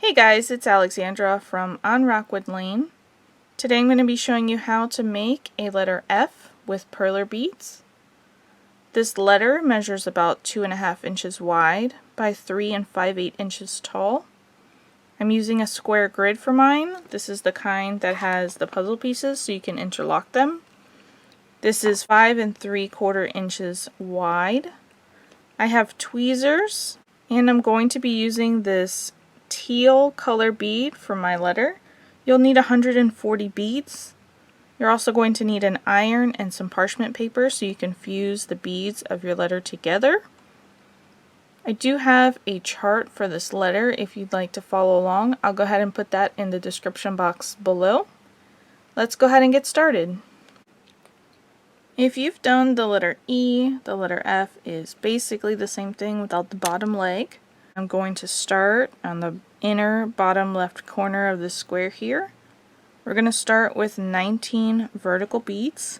Hey guys, it's Alexandra from On Rockwood Lane. Today I'm going to be showing you how to make a letter F with perler beads. This letter measures about 2.5 inches wide by 3 5/8 inches tall. I'm using a square grid for mine. This is the kind that has the puzzle pieces so you can interlock them. This is 5 3/4 inches wide. I have tweezers and I'm going to be using this teal color bead for my letter. You'll need 140 beads. You're also going to need an iron and some parchment paper so you can fuse the beads of your letter together. I do have a chart for this letter if you'd like to follow along. I'll go ahead and put that in the description box below. Let's go ahead and get started. If you've done the letter E, the letter F is basically the same thing without the bottom leg. I'm going to start on the inner bottom left corner of this square here. We're going to start with 19 vertical beads.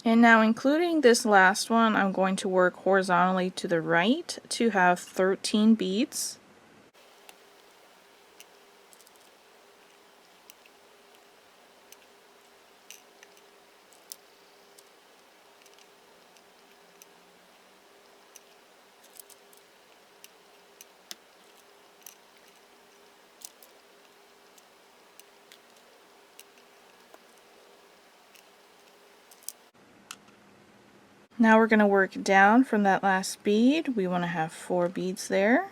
And now, including this last one, I'm going to work horizontally to the right to have 13 beads. Now we're going to work down from that last bead. We want to have 4 beads there.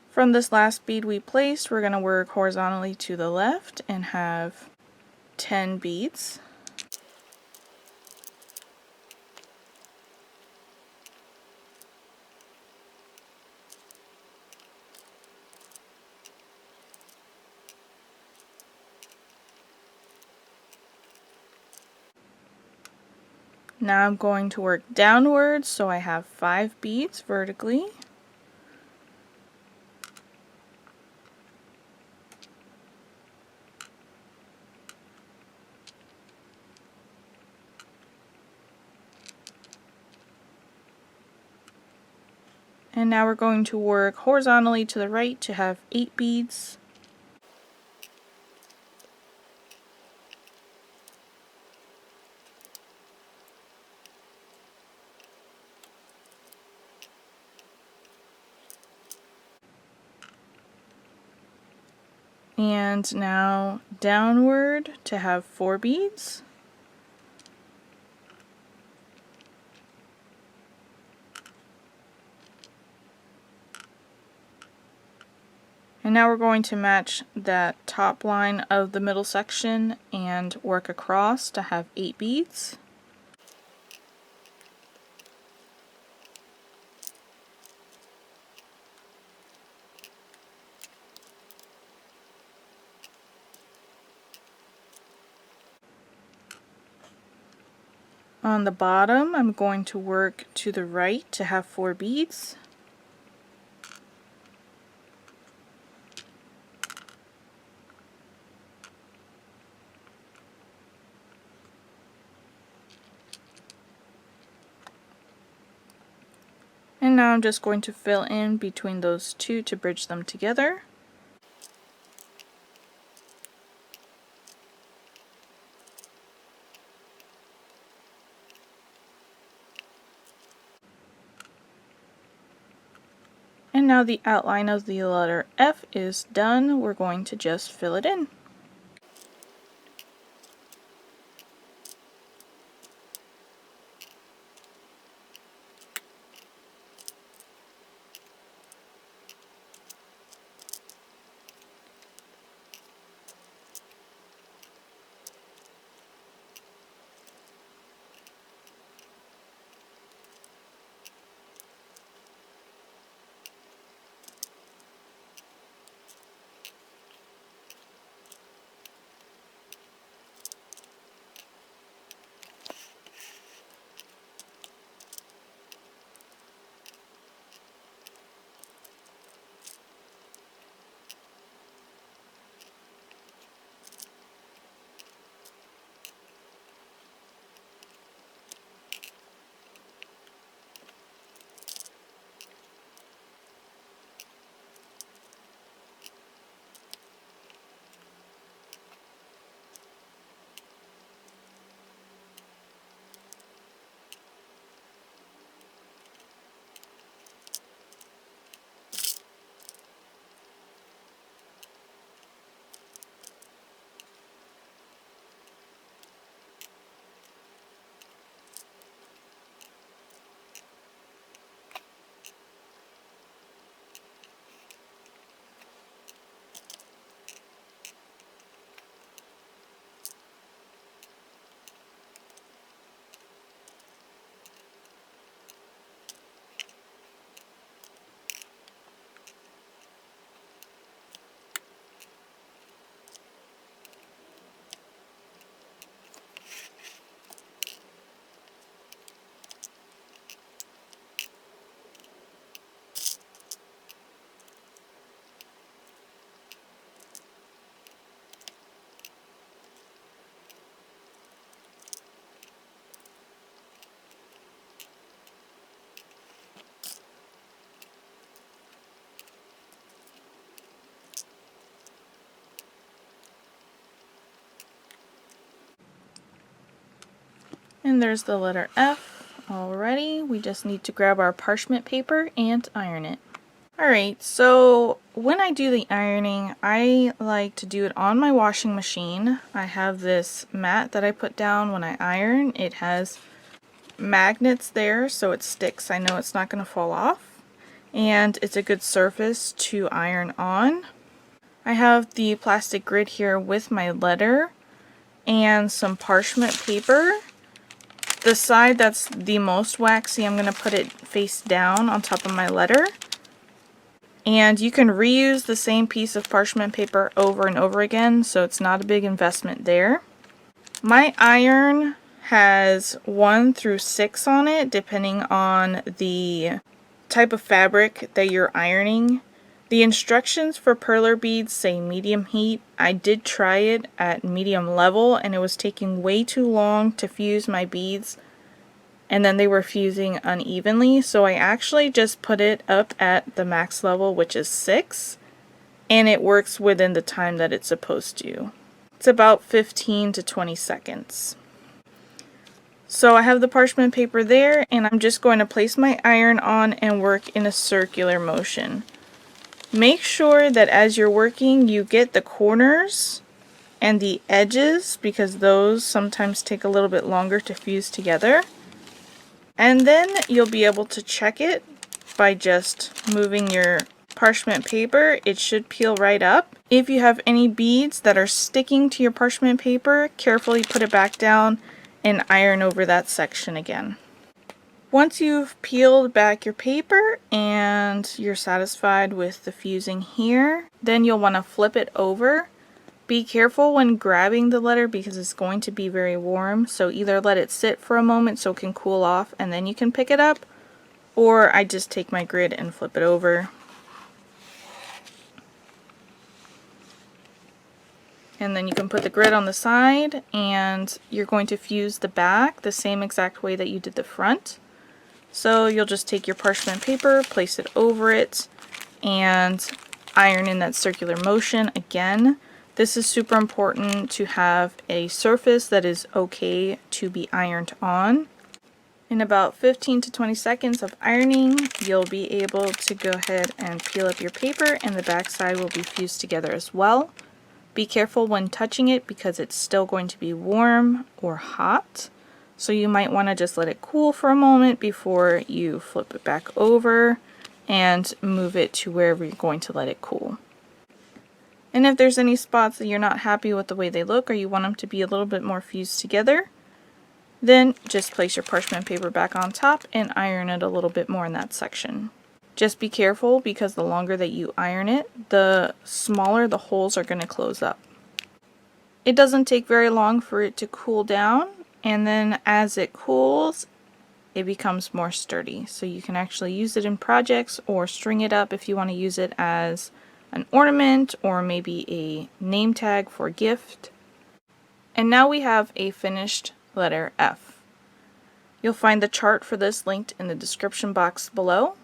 From this last bead we placed, we're going to work horizontally to the left and have 10 beads. Now I'm going to work downwards, so I have 5 beads vertically. And now we're going to work horizontally to the right to have 8 beads. And now downward to have 4 beads. And now we're going to match that top line of the middle section and work across to have 8 beads. On the bottom, I'm going to work to the right to have 4 beads. And now I'm just going to fill in between those two to bridge them together. And now the outline of the letter F is done. We're going to just fill it in. And there's the letter F already. We just need to grab our parchment paper and iron it. Alright, so when I do the ironing, I like to do it on my washing machine. I have this mat that I put down when I iron. It has magnets there so it sticks. I know it's not going to fall off. And it's a good surface to iron on. I have the plastic grid here with my letter and some parchment paper. The side that's the most waxy, I'm going to put it face down on top of my letter. And you can reuse the same piece of parchment paper over and over again, so it's not a big investment there. My iron has 1 through 6 on it, depending on the type of fabric that you're ironing. The instructions for perler beads say medium heat. I did try it at medium level and it was taking way too long to fuse my beads, and then they were fusing unevenly, so I actually just put it up at the max level, which is 6, and it works within the time that it's supposed to. It's about 15 to 20 seconds. So I have the parchment paper there, and I'm just going to place my iron on and work in a circular motion. Make sure that as you're working, you get the corners and the edges, because those sometimes take a little bit longer to fuse together. And then you'll be able to check it by just moving your parchment paper. It should peel right up. If you have any beads that are sticking to your parchment paper, carefully put it back down and iron over that section again. Once you've peeled back your paper and you're satisfied with the fusing here, then you'll want to flip it over. Be careful when grabbing the letter because it's going to be very warm, so either let it sit for a moment so it can cool off and then you can pick it up, or I just take my grid and flip it over. And then you can put the grid on the side and you're going to fuse the back the same exact way that you did the front. So you'll just take your parchment paper, place it over it, and iron in that circular motion again. This is super important to have a surface that is okay to be ironed on. In about 15 to 20 seconds of ironing, you'll be able to go ahead and peel up your paper, and the back side will be fused together as well. Be careful when touching it because it's still going to be warm or hot. So you might want to just let it cool for a moment before you flip it back over and move it to wherever you're going to let it cool. And if there's any spots that you're not happy with the way they look or you want them to be a little bit more fused together, then just place your parchment paper back on top and iron it a little bit more in that section. Just be careful because the longer that you iron it, the smaller the holes are going to close up. It doesn't take very long for it to cool down, and then as it cools, it becomes more sturdy. So you can actually use it in projects or string it up if you want to use it as an ornament or maybe a name tag for a gift. And now we have a finished letter F. You'll find the chart for this linked in the description box below.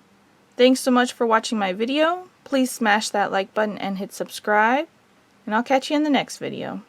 Thanks so much for watching my video. Please smash that like button and hit subscribe, and I'll catch you in the next video.